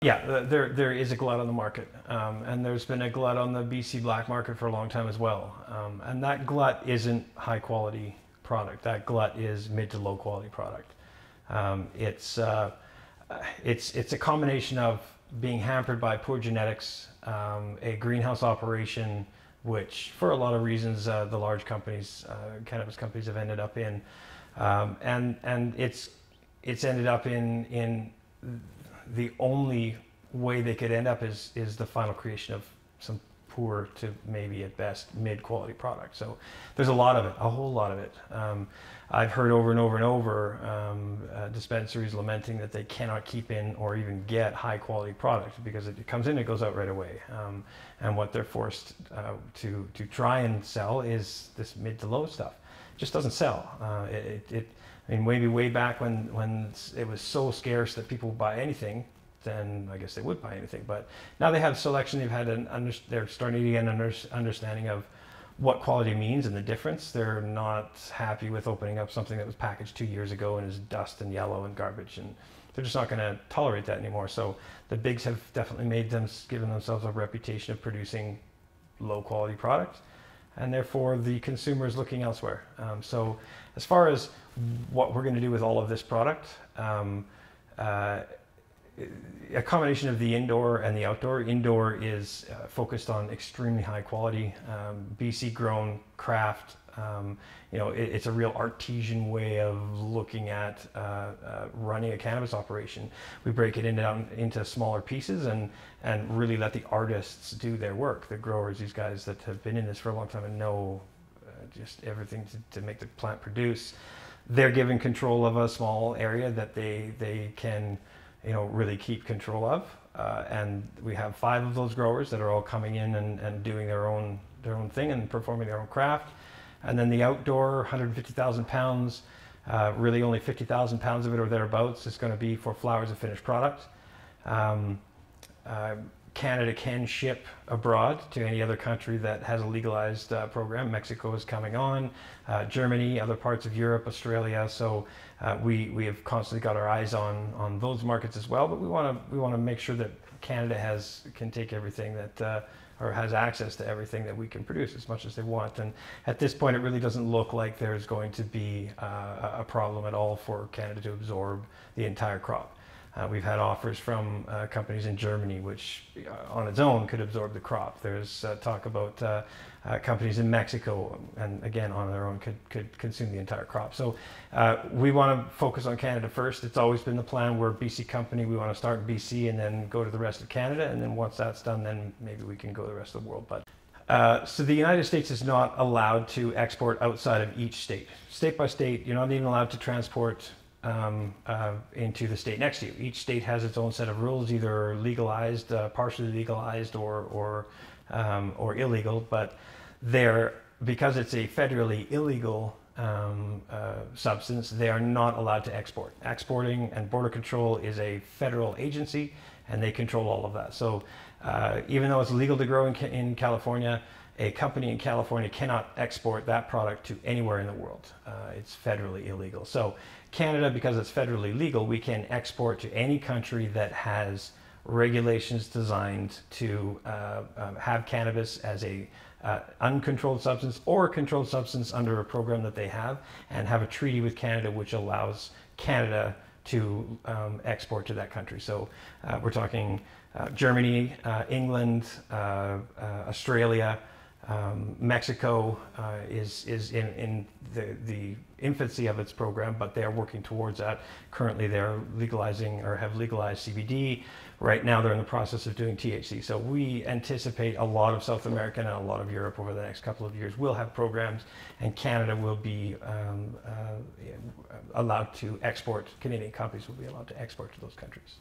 Yeah, there is a glut on the market, and there's been a glut on the BC black market for a long time as well. And that glut isn't high quality product. That glut is mid to low quality product. Um, it's uh, it's a combination of being hampered by poor genetics, a greenhouse operation, which for a lot of reasons the large companies, cannabis companies, have ended up in, and it's ended up in the only way they could end up is the final creation of some poor to maybe at best mid quality product. So there's a lot of it, a whole lot of it. I've heard over and over and over dispensaries lamenting that they cannot keep in or even get high quality product because it comes in, it goes out right away. And what they're forced to try and sell is this mid to low stuff. It just doesn't sell. I mean, maybe way back when it was so scarce that people would buy anything, then I guess they would buy anything. But now they have selection. They've had they're starting to get an understanding of what quality means and the difference. They're not happy with opening up something that was packaged 2 years ago and is dust and yellow and garbage, and they're just not going to tolerate that anymore. So the bigs have definitely given themselves a reputation of producing low quality products, and therefore the consumer is looking elsewhere. So as far as what we're going to do with all of this product, a combination of the indoor and the outdoor. Indoor is focused on extremely high quality, BC grown craft. It's a real artesian way of looking at running a cannabis operation. We break it into smaller pieces and really let the artists do their work. The growers, these guys that have been in this for a long time and know just everything to make the plant produce. They're given control of a small area that they can really keep control of, and we have 5 of those growers that are all coming in and doing their own thing and performing their own craft. And then the outdoor 150,000 pounds, really only 50,000 pounds of it or thereabouts is going to be for flowers of finished product. Canada can ship abroad to any other country that has a legalized program. Mexico is coming on, Germany, other parts of Europe, Australia. So we have constantly got our eyes on those markets as well. But we want to make sure that Canada can take everything that or has access to everything that we can produce as much as they want. And at this point, it really doesn't look like there's going to be a problem at all for Canada to absorb the entire crop. We've had offers from companies in Germany, which on its own could absorb the crop. There's talk about companies in Mexico, and again, on their own could consume the entire crop. So we want to focus on Canada first. It's always been the plan. We're a BC company. We want to start in BC and then go to the rest of Canada. And then once that's done, then maybe we can go to the rest of the world. But so the United States is not allowed to export outside of each state. State by state, you're not even allowed to transport into the state next to you. Each state has its own set of rules, either legalized, partially legalized, or illegal. But because it's a federally illegal substance, they are not allowed to export. Exporting and border control is a federal agency, and they control all of that. So even though it's legal to grow in California, a company in California cannot export that product to anywhere in the world. It's federally illegal. So Canada, because it's federally legal, we can export to any country that has regulations designed to have cannabis as a uncontrolled substance or a controlled substance under a program that they have, and have a treaty with Canada which allows Canada to export to that country. So we're talking Germany, England, Australia, Mexico is in the infancy of its program, but they are working towards that. Currently they're legalizing or have legalized CBD. Right now they're in the process of doing THC. So we anticipate a lot of South America and a lot of Europe over the next couple of years will have programs, and Canada will be allowed to export. Canadian companies will be allowed to export to those countries.